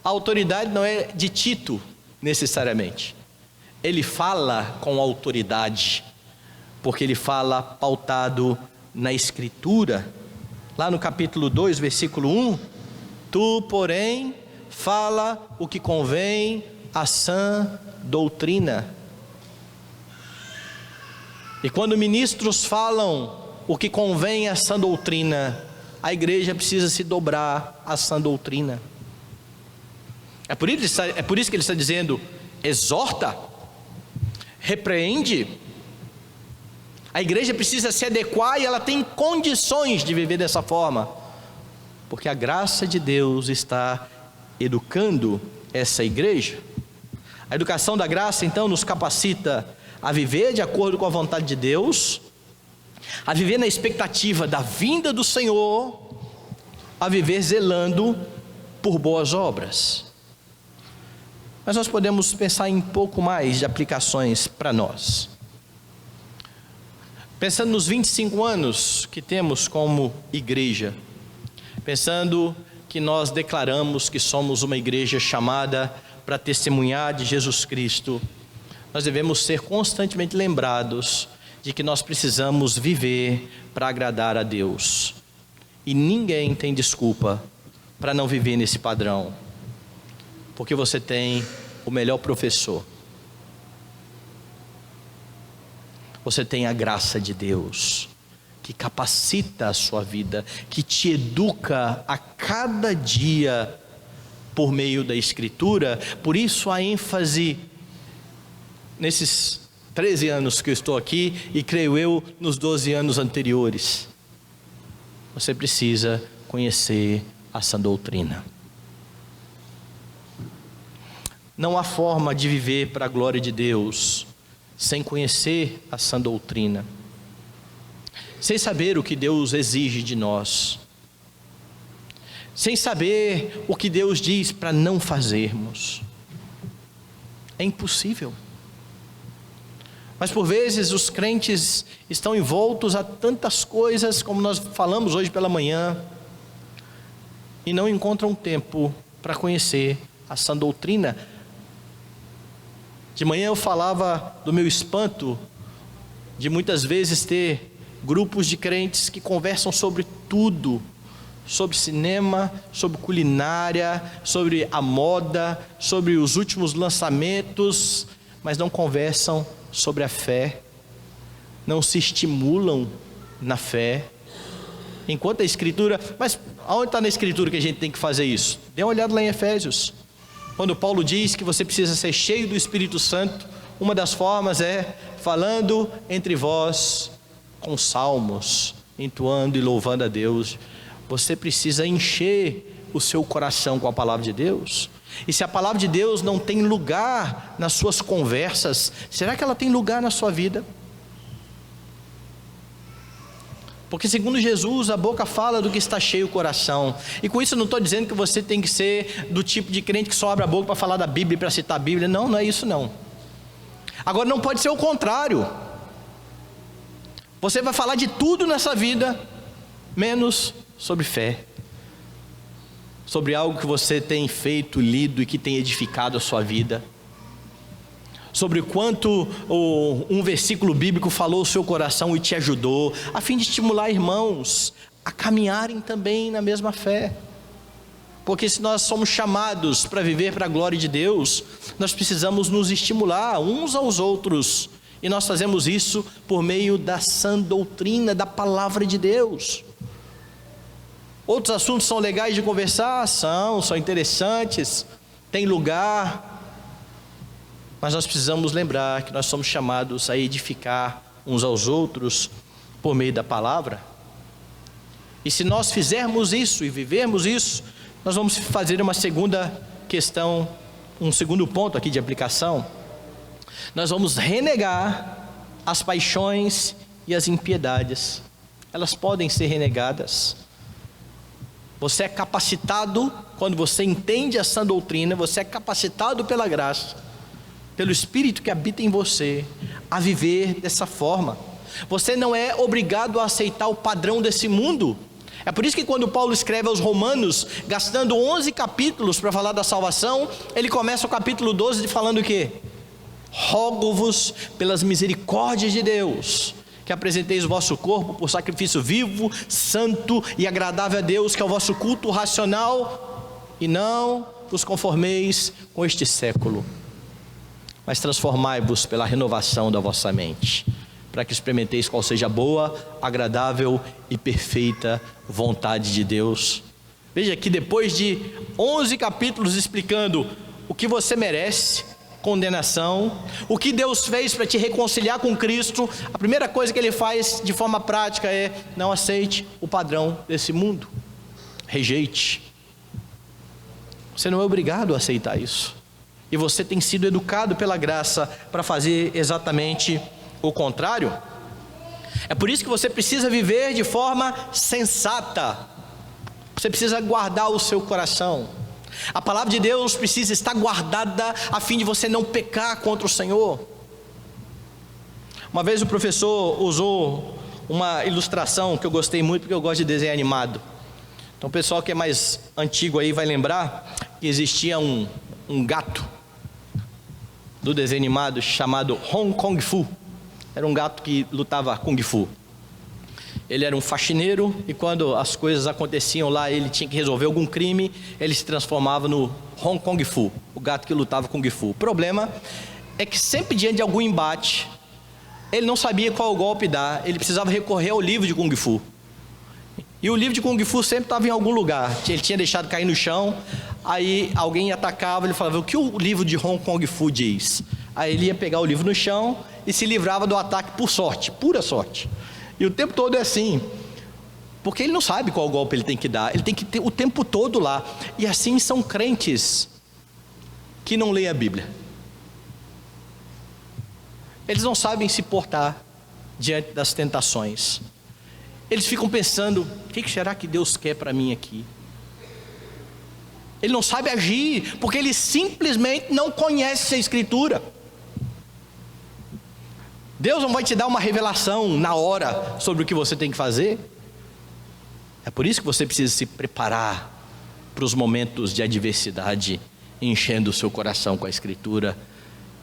A autoridade não é de Tito necessariamente. Ele fala com autoridade, porque ele fala pautado na Escritura. Lá no capítulo 2, versículo 1: tu, porém, fala o que convém à sã doutrina. E quando ministros falam o que convém à sã doutrina, a igreja precisa se dobrar à sã doutrina. É por isso que ele está dizendo: exorta, repreende. A igreja precisa se adequar, e ela tem condições de viver dessa forma, porque a graça de Deus está educando essa igreja. A educação da graça então nos capacita a viver de acordo com a vontade de Deus, a viver na expectativa da vinda do Senhor, a viver zelando por boas obras. Mas nós podemos pensar em um pouco mais de aplicações para nós. Pensando nos 25 anos que temos como igreja, pensando que nós declaramos que somos uma igreja chamada para testemunhar de Jesus Cristo, nós devemos ser constantemente lembrados de que nós precisamos viver para agradar a Deus. E ninguém tem desculpa para não viver nesse padrão, porque você tem o melhor professor. Você tem a graça de Deus, que capacita a sua vida, que te educa a cada dia por meio da Escritura. Por isso a ênfase nesses 13 anos que eu estou aqui, e creio eu nos 12 anos anteriores. Você precisa conhecer a sã doutrina. Não há forma de viver para a glória de Deus sem conhecer a sã doutrina, sem saber o que Deus exige de nós, sem saber o que Deus diz para não fazermos. É impossível. Mas por vezes os crentes estão envoltos a tantas coisas, como nós falamos hoje pela manhã, e não encontram tempo para conhecer a sã doutrina. De manhã eu falava do meu espanto de muitas vezes ter grupos de crentes que conversam sobre tudo, sobre cinema, sobre culinária, sobre a moda, sobre os últimos lançamentos, mas não conversam sobre a fé, não se estimulam na fé. Enquanto a Escritura, mas aonde está na Escritura que a gente tem que fazer isso? Dê uma olhada lá em Efésios. Quando Paulo diz que você precisa ser cheio do Espírito Santo, uma das formas é falando entre vós com salmos, entoando e louvando a Deus. Você precisa encher o seu coração com a palavra de Deus. E se a palavra de Deus não tem lugar nas suas conversas, será que ela tem lugar na sua vida? Porque segundo Jesus, a boca fala do que está cheio o coração. E com isso eu não estou dizendo que você tem que ser do tipo de crente que só abre a boca para falar da Bíblia, para citar a Bíblia. Não, não é isso não. Agora não pode ser o contrário. Você vai falar de tudo nessa vida, menos sobre fé. Sobre algo que você tem feito, lido e que tem edificado a sua vida. Sobre quanto um versículo bíblico falou o seu coração e te ajudou, a fim de estimular irmãos a caminharem também na mesma fé. Porque se nós somos chamados para viver para a glória de Deus, nós precisamos nos estimular uns aos outros. E nós fazemos isso por meio da sã doutrina da palavra de Deus. Outros assuntos são legais de conversar? São interessantes, tem lugar. Mas nós precisamos lembrar que nós somos chamados a edificar uns aos outros por meio da palavra. E se nós fizermos isso e vivermos isso, nós vamos fazer uma segunda questão, um segundo ponto aqui de aplicação. Nós vamos renegar as paixões e as impiedades. Elas podem ser renegadas. Você é capacitado, quando você entende essa doutrina, você é capacitado pela graça, pelo Espírito que habita em você, a viver dessa forma. Você não é obrigado a aceitar o padrão desse mundo. É por isso que quando Paulo escreve aos Romanos, gastando 11 capítulos para falar da salvação, ele começa o capítulo 12 falando o quê? Rogo-vos pelas misericórdias de Deus, que apresenteis o vosso corpo por sacrifício vivo, santo e agradável a Deus, que é o vosso culto racional, e não vos conformeis com este século, mas transformai-vos pela renovação da vossa mente, para que experimenteis qual seja a boa, agradável e perfeita vontade de Deus. Veja que depois de 11 capítulos explicando o que você merece, condenação, o que Deus fez para te reconciliar com Cristo, a primeira coisa que Ele faz de forma prática é: não aceite o padrão desse mundo, rejeite. Você não é obrigado a aceitar isso, e você tem sido educado pela graça para fazer exatamente o contrário. É por isso que você precisa viver de forma sensata. Você precisa guardar o seu coração. A palavra de Deus precisa estar guardada a fim de você não pecar contra o Senhor. Uma vez o professor usou uma ilustração que eu gostei muito, porque eu gosto de desenho animado. Então o pessoal que é mais antigo aí vai lembrar que existia um gato do desenho animado chamado Hong Kong Fu. Era um gato que lutava Kung Fu. Ele era um faxineiro, e quando as coisas aconteciam lá, ele tinha que resolver algum crime, ele se transformava no Hong Kong Fu, o gato que lutava Kung Fu. O problema é que sempre diante de algum embate, ele não sabia qual golpe dar, ele precisava recorrer ao livro de Kung Fu. E o livro de Kung Fu sempre estava em algum lugar, ele tinha deixado cair no chão, aí alguém atacava, ele falava: o que o livro de Hong Kong Fu diz? Aí ele ia pegar o livro no chão e se livrava do ataque por sorte, pura sorte. E o tempo todo é assim, porque ele não sabe qual golpe ele tem que dar, ele tem que ter o tempo todo lá. E assim são crentes que não leem a Bíblia. Eles não sabem se portar diante das tentações. Eles ficam pensando: o que será que Deus quer para mim aqui? Ele não sabe agir, porque ele simplesmente não conhece a Escritura. Deus não vai te dar uma revelação na hora sobre o que você tem que fazer. É por isso que você precisa se preparar para os momentos de adversidade, enchendo o seu coração com a Escritura.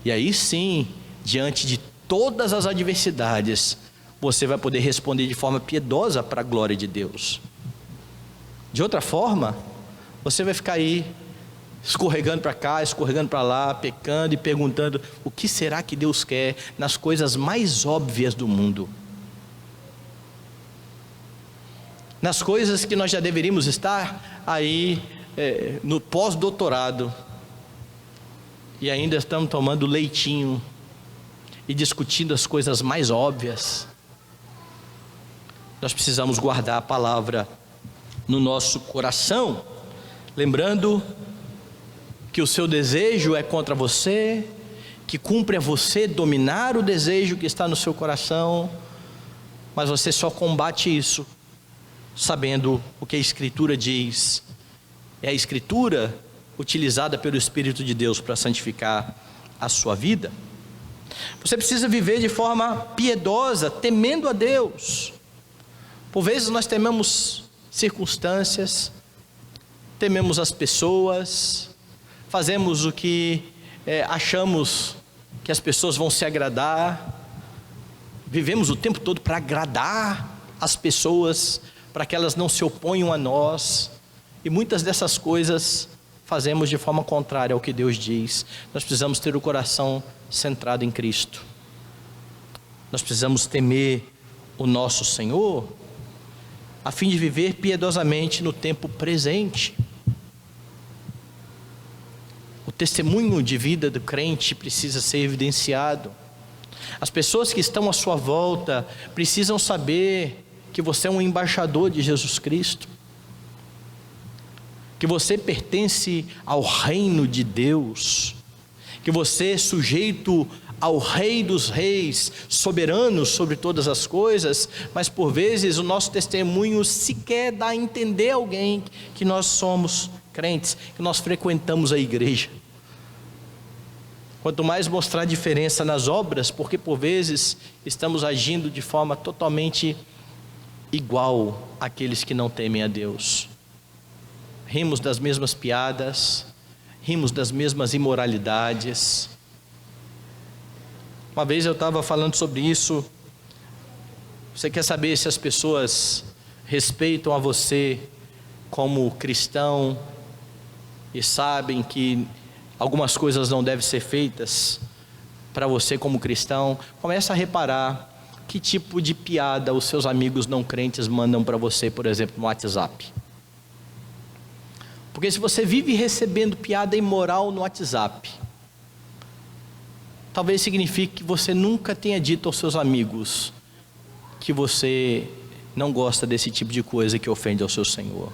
E aí sim, diante de todas as adversidades, você vai poder responder de forma piedosa para a glória de Deus. De outra forma, você vai ficar aí escorregando para cá, escorregando para lá, pecando e perguntando: o que será que Deus quer, nas coisas mais óbvias do mundo, nas coisas que nós já deveríamos estar aí no pós-doutorado, e ainda estamos tomando leitinho e discutindo as coisas mais óbvias. Nós precisamos guardar a palavra no nosso coração, lembrando que o seu desejo é contra você, que cumpre a você dominar o desejo que está no seu coração, mas você só combate isso sabendo o que a Escritura diz. É a Escritura utilizada pelo Espírito de Deus para santificar a sua vida. Você precisa viver de forma piedosa, temendo a Deus. Por vezes nós tememos circunstâncias, tememos as pessoas, fazemos o que achamos que as pessoas vão se agradar, vivemos o tempo todo para agradar as pessoas, para que elas não se oponham a nós, e muitas dessas coisas fazemos de forma contrária ao que Deus diz. Nós precisamos ter o coração centrado em Cristo, nós precisamos temer o nosso Senhor, a fim de viver piedosamente no tempo presente. O testemunho de vida do crente precisa ser evidenciado. As pessoas que estão à sua volta precisam saber que você é um embaixador de Jesus Cristo, que você pertence ao reino de Deus, que você é sujeito ao Rei dos Reis, soberano sobre todas as coisas, mas por vezes o nosso testemunho sequer dá a entender a alguém que nós somos crentes, que nós frequentamos a igreja. Quanto mais mostrar diferença nas obras, porque por vezes estamos agindo de forma totalmente igual àqueles que não temem a Deus. Rimos das mesmas piadas, rimos das mesmas imoralidades. Uma vez eu estava falando sobre isso. Você quer saber se as pessoas respeitam a você como cristão e sabem que algumas coisas não devem ser feitas para você como cristão? Começa a reparar que tipo de piada os seus amigos não crentes mandam para você, por exemplo, no WhatsApp. Porque se você vive recebendo piada imoral no WhatsApp, talvez signifique que você nunca tenha dito aos seus amigos que você não gosta desse tipo de coisa que ofende ao seu Senhor.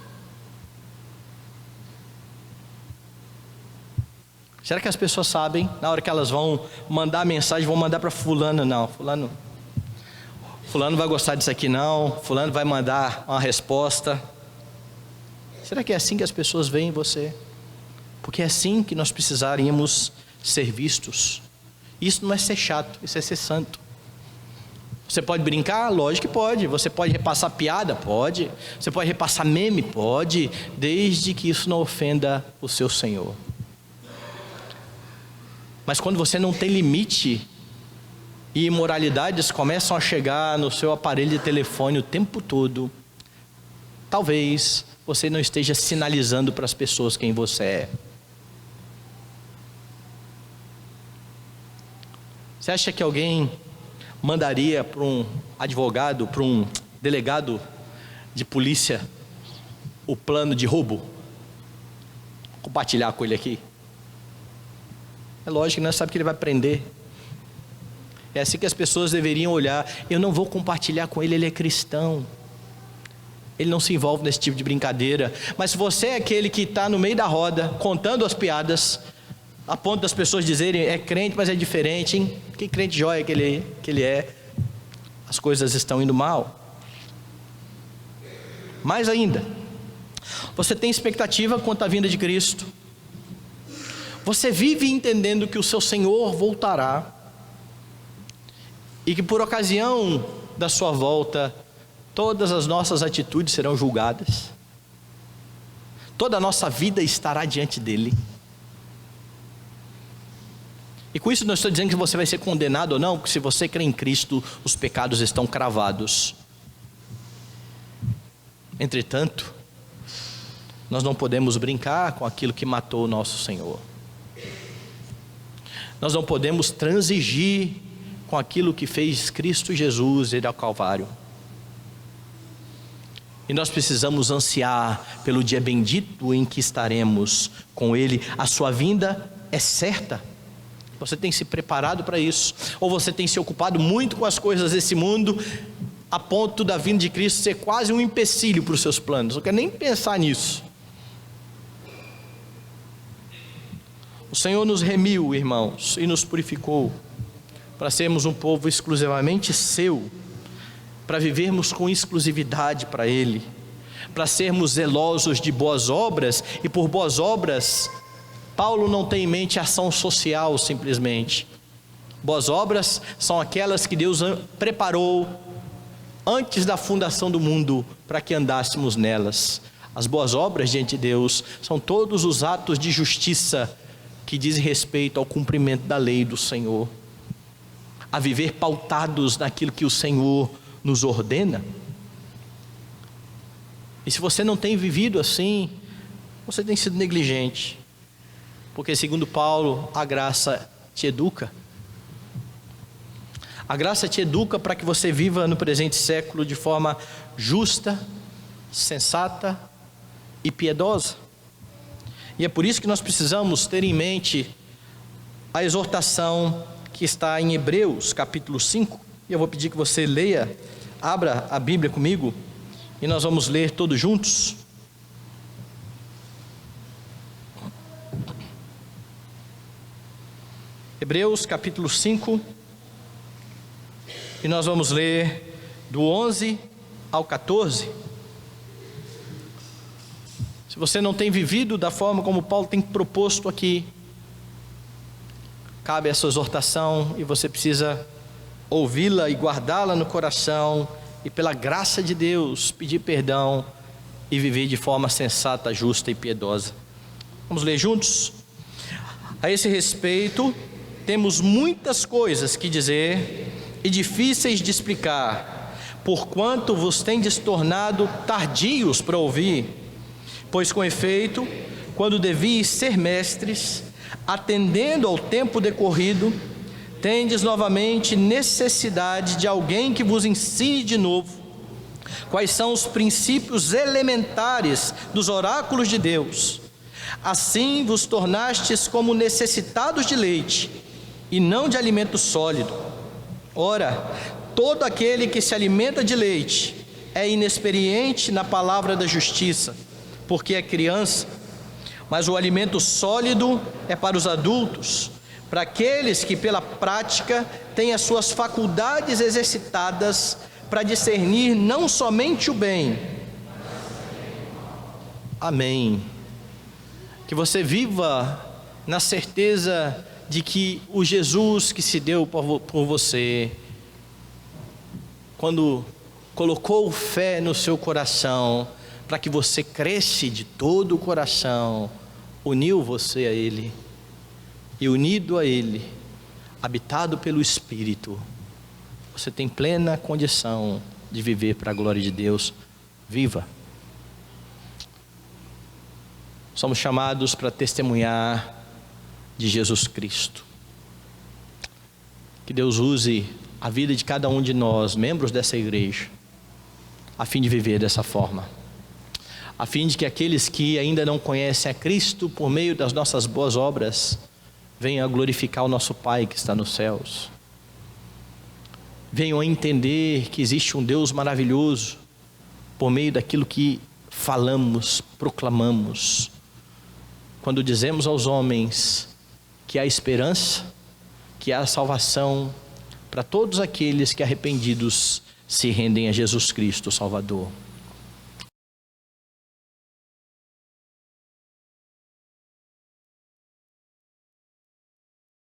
Será que as pessoas sabem, na hora que elas vão mandar mensagem, vão mandar para fulano? Não, fulano vai gostar disso aqui não, fulano vai mandar uma resposta. Será que é assim que as pessoas veem você? Porque é assim que nós precisaríamos ser vistos. Isso não é ser chato, isso é ser santo. Você pode brincar? Lógico que pode. Você pode repassar piada? Pode. Você pode repassar meme? Pode, desde que isso não ofenda o seu Senhor. Mas quando você não tem limite e imoralidades começam a chegar no seu aparelho de telefone o tempo todo, talvez você não esteja sinalizando para as pessoas quem você é. Você acha que alguém mandaria para um advogado, para um delegado de polícia, o plano de roubo? Compartilhar com ele aqui? É lógico que não sabe que ele vai prender. É assim que as pessoas deveriam olhar. Eu não vou compartilhar com ele, ele é cristão. Ele não se envolve nesse tipo de brincadeira. Mas se você é aquele que está no meio da roda, contando as piadas, a ponto das pessoas dizerem, é crente, mas é diferente, hein? Que crente jóia que ele é. As coisas estão indo mal. Mais ainda, você tem expectativa quanto à vinda de Cristo. Você vive entendendo que o seu Senhor voltará e que por ocasião da sua volta, todas as nossas atitudes serão julgadas. Toda a nossa vida estará diante dele. E com isso não estou dizendo que você vai ser condenado ou não, porque se você crê em Cristo, os pecados estão cravados. Entretanto, nós não podemos brincar com aquilo que matou o nosso Senhor. Nós não podemos transigir com aquilo que fez Cristo Jesus ir ao Calvário. E nós precisamos ansiar pelo dia bendito em que estaremos com Ele. A sua vinda é certa. Você tem se preparado para isso? Ou você tem se ocupado muito com as coisas desse mundo, a ponto da vinda de Cristo ser quase um empecilho para os seus planos? Não quero nem pensar nisso. O Senhor nos remiu, irmãos, e nos purificou para sermos um povo exclusivamente seu, para vivermos com exclusividade para Ele, para sermos zelosos de boas obras. E por boas obras, Paulo não tem em mente ação social simplesmente. Boas obras são aquelas que Deus preparou antes da fundação do mundo para que andássemos nelas. As boas obras diante de Deus são todos os atos de justiça que dizem respeito ao cumprimento da lei do Senhor, a viver pautados naquilo que o Senhor nos ordena. E se você não tem vivido assim, você tem sido negligente, porque segundo Paulo, a graça te educa. A graça te educa para que você viva no presente século de forma justa, sensata e piedosa. E é por isso que nós precisamos ter em mente a exortação que está em Hebreus capítulo 5. E eu vou pedir que você leia, abra a Bíblia comigo, e nós vamos ler todos juntos. Hebreus capítulo 5, e nós vamos ler do 11 ao 14. Se você não tem vivido da forma como Paulo tem proposto aqui, cabe essa exortação e você precisa ouvi-la e guardá-la no coração, e pela graça de Deus pedir perdão e viver de forma sensata, justa e piedosa. Vamos ler juntos? A esse respeito, temos muitas coisas que dizer e difíceis de explicar, porquanto vos tendes tornado tardios para ouvir. Pois com efeito, quando devíeis ser mestres, atendendo ao tempo decorrido, tendes novamente necessidade de alguém que vos ensine de novo quais são os princípios elementares dos oráculos de Deus. Assim vos tornastes como necessitados de leite, e não de alimento sólido. Ora, todo aquele que se alimenta de leite é inexperiente na palavra da justiça, porque é criança. Mas o alimento sólido é para os adultos, para aqueles que pela prática têm as suas faculdades exercitadas para discernir não somente o bem. Amém. Que você viva na certeza de que o Jesus que se deu por você, quando colocou fé no seu coração, para que você cresce de todo o coração, uniu você a Ele, e unido a Ele, habitado pelo Espírito, você tem plena condição de viver para a glória de Deus. Viva! Somos chamados para testemunhar de Jesus Cristo. Que Deus use a vida de cada um de nós, membros dessa igreja, a fim de viver dessa forma, a fim de que aqueles que ainda não conhecem a Cristo, por meio das nossas boas obras, venham a glorificar o nosso Pai que está nos céus, venham a entender que existe um Deus maravilhoso, por meio daquilo que falamos, proclamamos, quando dizemos aos homens que há esperança, que há salvação para todos aqueles que arrependidos se rendem a Jesus Cristo, Salvador.